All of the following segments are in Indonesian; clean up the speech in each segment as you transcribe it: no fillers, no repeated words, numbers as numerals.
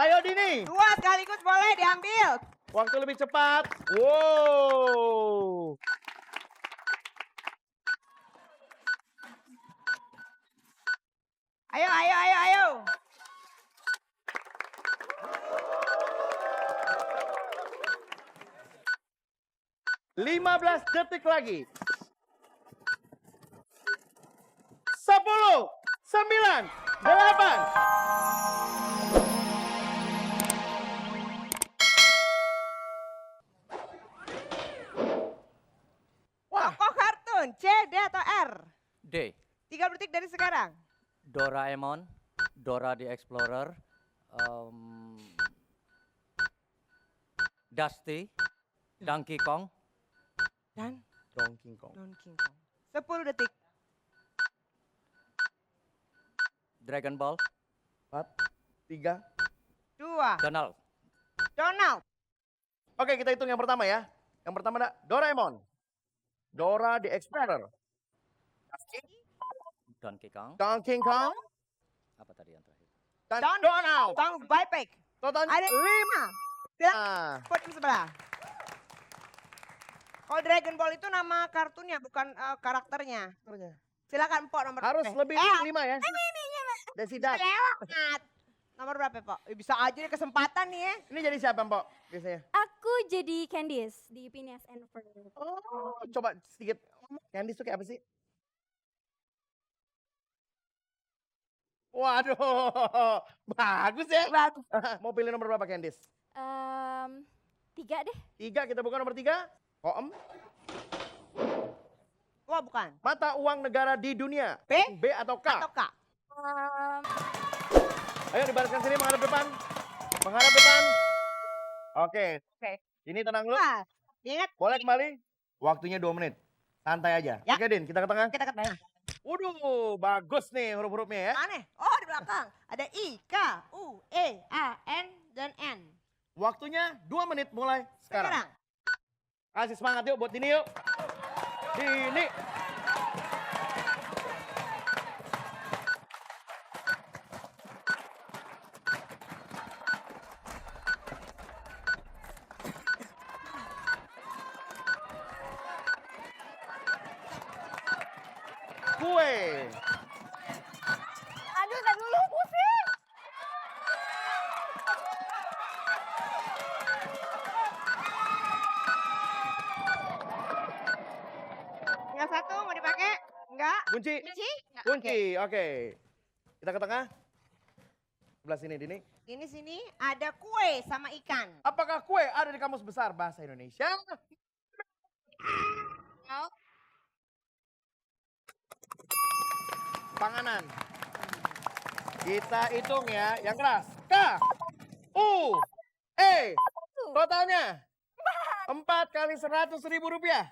Ayo Dini. 2 sekaligus boleh diambil. Waktu lebih cepat. Wow. Ayo, ayo, ayo, ayo. Lima belas detik lagi. 10, 9, 8. Wah, Tokoh kartun C, D atau R? D. 3 detik dari sekarang. Doraemon, Dora the Explorer, Dusty, Donkey Kong, Dan Donkey Kong. Donkey Kong. 10 detik. Dragon Ball, 4, 3. 2. Donald. Donald. Oke, kita hitung yang pertama ya. Yang pertama ada Doraemon. Dora the Explorer. Donkey Kong. Donkey Kong. Apa tadi yang terakhir? Dan Donald. Tong Bipek. Totalnya Ada 5. Silakan podium sebelah. Kalau Dragon Ball itu nama kartunnya bukan karakternya. Silakan Pok nomor Harus berapa? lebih 5 ya. Desidat. Lewat. Nomor berapa Pok? Bisa aja nih kesempatan nih ya. Ini jadi siapa, Mpok? Biasanya. Aku jadi Candice di Phineas and Ferb. Oh, coba sedikit. Candice tuh kayak apa sih? Waduh, bagus ya. Bagus. Mau pilih nomor berapa, Candice? 3 deh. 3, kita buka nomor 3. Koem. Wah bukan. Mata uang negara di dunia. B atau K? atau K? Ayo dibalaskan sini menghadap depan. Menghadap depan. Oke. Oke. Ini tenang dulu. Nah, ingat Boleh kembali. Waktunya 2 menit. Santai aja. Ya. Oke, Din. Kita ke tengah. kita ke tengah. Waduh, bagus nih huruf-hurufnya ya. Aneh. Oh di belakang. Ada I, K, U, E, A, N, dan N. Waktunya 2 menit mulai sekarang. Sekarang. Kasih semangat yuk buat Dini yuk. Dini. Kue. Aduh, tadi dulu pusing. Yang satu mau dipakai? Enggak. Kunci. Kunci? Enggak. Kunci. Oke. Kita ke tengah. Sebelah sini Dini. Ini sini ada kue sama ikan. Apakah kue ada di Kamus Besar Bahasa Indonesia? Panganan. Kita hitung ya, yang keras. K, U, E. Totalnya 4 kali 100.000 rupiah.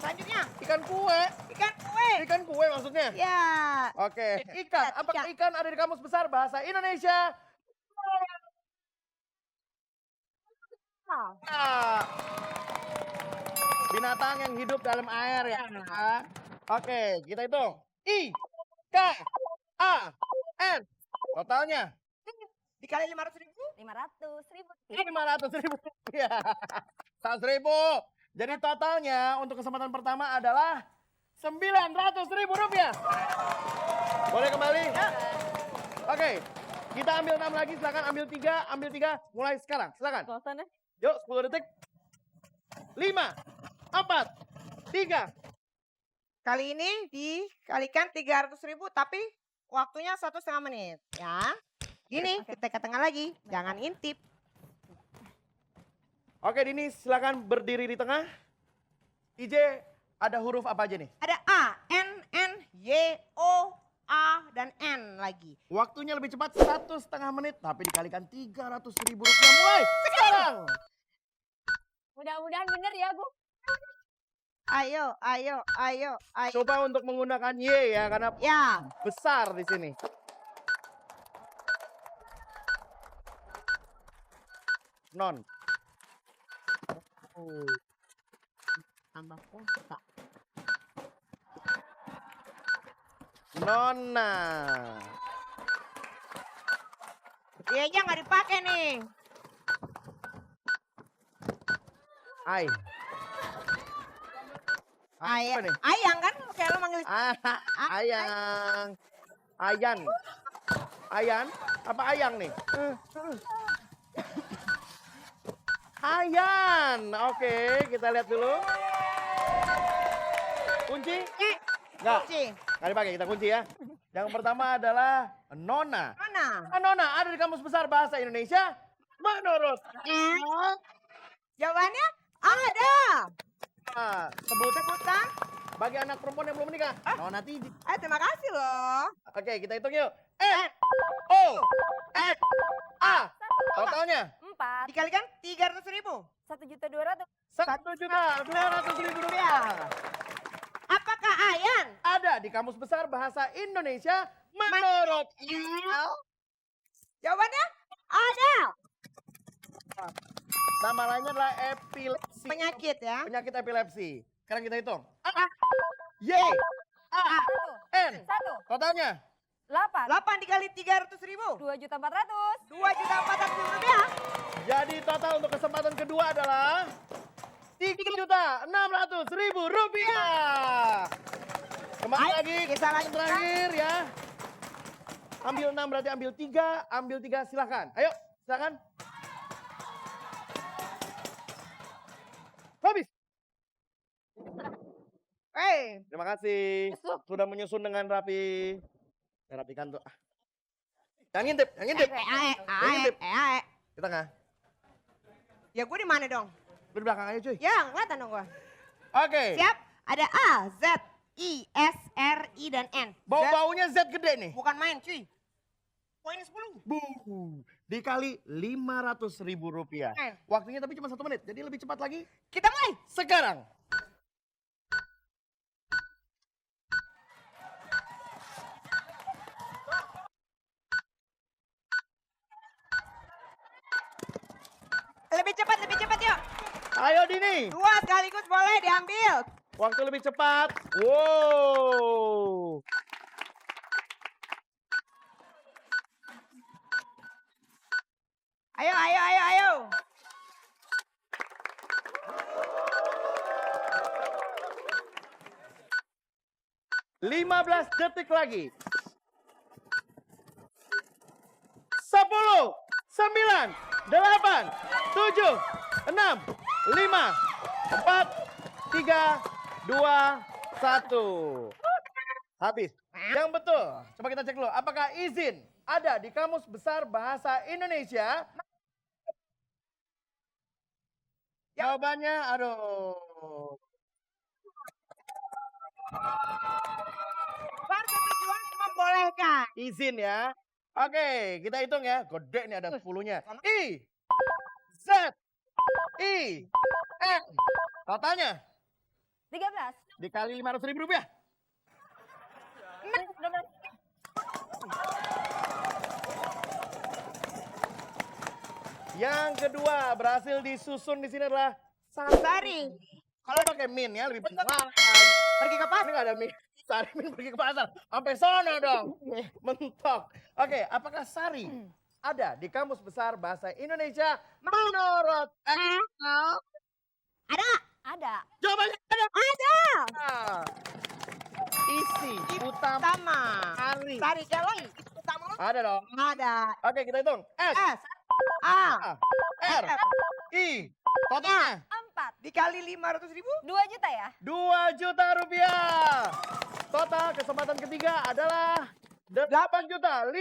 Selanjutnya Ikan kue. ikan kue. Ikan kue maksudnya. Ya. Oke, ikan. Apakah ikan ada di Kamus Besar Bahasa Indonesia? Ah. Binatang yang hidup dalam air ya. Oke, kita hitung. I, K, A, N. Totalnya Dikali 500.000. 500.000. 500.000 rupiah. 100.000. Jadi totalnya untuk kesempatan pertama adalah 900.000 rupiah. Boleh kembali? Oke, kita ambil 6 lagi. Silakan ambil 3, mulai sekarang. Silakan. Bosan deh. Yuk, 10 detik. 5, 4, 3. Kali ini dikalikan 300.000 tapi waktunya 1,5 menit. Ya. Gini, kita ke tengah lagi. Jangan intip. Oke, Dini silakan berdiri di tengah. IJ, ada huruf apa aja nih? Ada A, N, N, Y, O, A, dan N lagi. Waktunya lebih cepat 1,5 menit, tapi dikalikan 300.000 rupiah mulai sekarang. Mudah-mudahan bener ya, Bu. Ayo, ayo, ayo, ayo. Coba untuk menggunakan Y ya, karena Ya. besar di sini. Non. Tambah pulsa. Nona. Y-nya nggak dipakai nih. Ay. Apa nih? Ayang kan? Kayak lo manggil. Ayang. Ayan. Ayan? Apa ayang nih? Ayan. Oke, kita lihat dulu. Kunci? Enggak. Kunci. Nggak dipakai, kita kunci ya. Yang pertama adalah Nona. Mana? Nona ada di Kamus Besar Bahasa Indonesia menurut Jawabannya ada. sebutnya Sebutan. bagi anak perempuan yang belum menikah. Nona Tidi. Terima kasih loh. Oke, kita hitung yuk. O F A. Totalnya 4. Dikalikan 300.000. 1.200.000. 1.200.000 rupiah. Apakah Ayan? Ada di Kamus Besar Bahasa Indonesia menurut Jawabannya ada. nama lainnya adalah epilepsi. Penyakit ya. Penyakit epilepsi. Sekarang kita hitung. Y A 1. N. 1. Totalnya 8. 8 dikali 300.000. 2.400.000. 2.400.000 rupiah. jadi total untuk kesempatan kedua adalah 3.600.000 rupiah. Kembali Ayo, lagi kita lanjutkan. terakhir ya. Ambil 6 berarti ambil 3, ambil 3 silahkan. Ayo silahkan. Habis. Terima kasih. Sudah menyusun dengan rapi. Rapikan tuh. Yang ngintip, yang ngintip. Ngintip. Di tengah. Ya gue di mana dong? Lu di belakang aja cuy. Ya nggak kelihatan dong gue. Oke. Siap. Ada A, Z, I, S, R, I, dan N. Bau-baunya Z gede nih. Bukan main cuy. Poinnya 10. Dikali 500.000 rupiah. Waktunya tapi cuma 1 menit. Jadi lebih cepat lagi. Kita mulai. Sekarang. Lebih cepat yuk. Ayo Dini. 2 sekaligus boleh diambil. Waktu lebih cepat. Wow. Ayo. 15 detik lagi. 10, 9, 8, 7, 6, 5, 4, 3, 2, 1. Habis. Yang betul. Coba kita cek dulu. Apakah izin ada di Kamus Besar Bahasa Indonesia? Jawabannya, aduh. Persetujuan membolehkan. Izin ya. Oke, kita hitung ya. Gede nih ada 10-nya. I, Z, I, N. Totalnya 13. dikali 500.000 rupiah. Yang kedua berhasil disusun di sini adalah Sari. Kalau pakai min ya lebih benar. Pergi ke pasar. Ini nggak ada min. Sari min pergi ke pasar. Sampai sana dong. Mentok. Oke, apakah Sari ada di Kamus Besar Bahasa Indonesia menurut Ada. Jawabannya ada. Ada. Isi utama Utama. Sari. Sari calon. Utama lo. Ada dong. Ada. Oke, kita hitung. S, S. A. R, I. Totalnya 4. Dikali 500.000. 2 juta ya? 2 juta rupiah. Total kesempatan ketiga adalah 8.500.000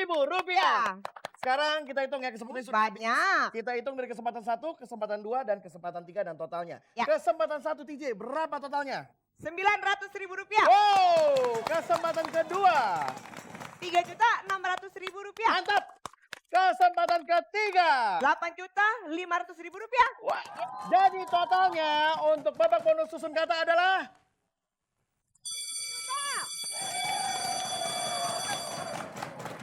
rupiah. Sekarang kita hitung ya kesempatan sudah habis. Banyak. Kita hitung dari kesempatan 1, kesempatan 2, dan kesempatan 3 dan totalnya. Ya. Kesempatan 1 TJ berapa totalnya? 900.000 rupiah. Wow, kesempatan kedua. 3.600.000 rupiah. Mantap. Kesempatan ketiga. 8.500.000 rupiah. Wah, jadi totalnya untuk babak bonus susun kata adalah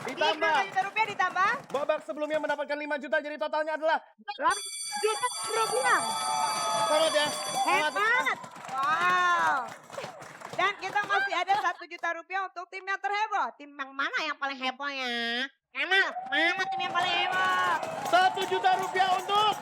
ditambah 5 juta rupiah ditambah babak sebelumnya mendapatkan 5 juta, jadi totalnya adalah 8 juta rupiah. selamat ya. Selamat. Hebat. Wow. Dan kita masih ada 1 juta rupiah untuk tim yang terheboh. Tim yang mana yang paling hebohnya? Hemat. Mana tim yang paling hemat? 1 juta rupiah untuk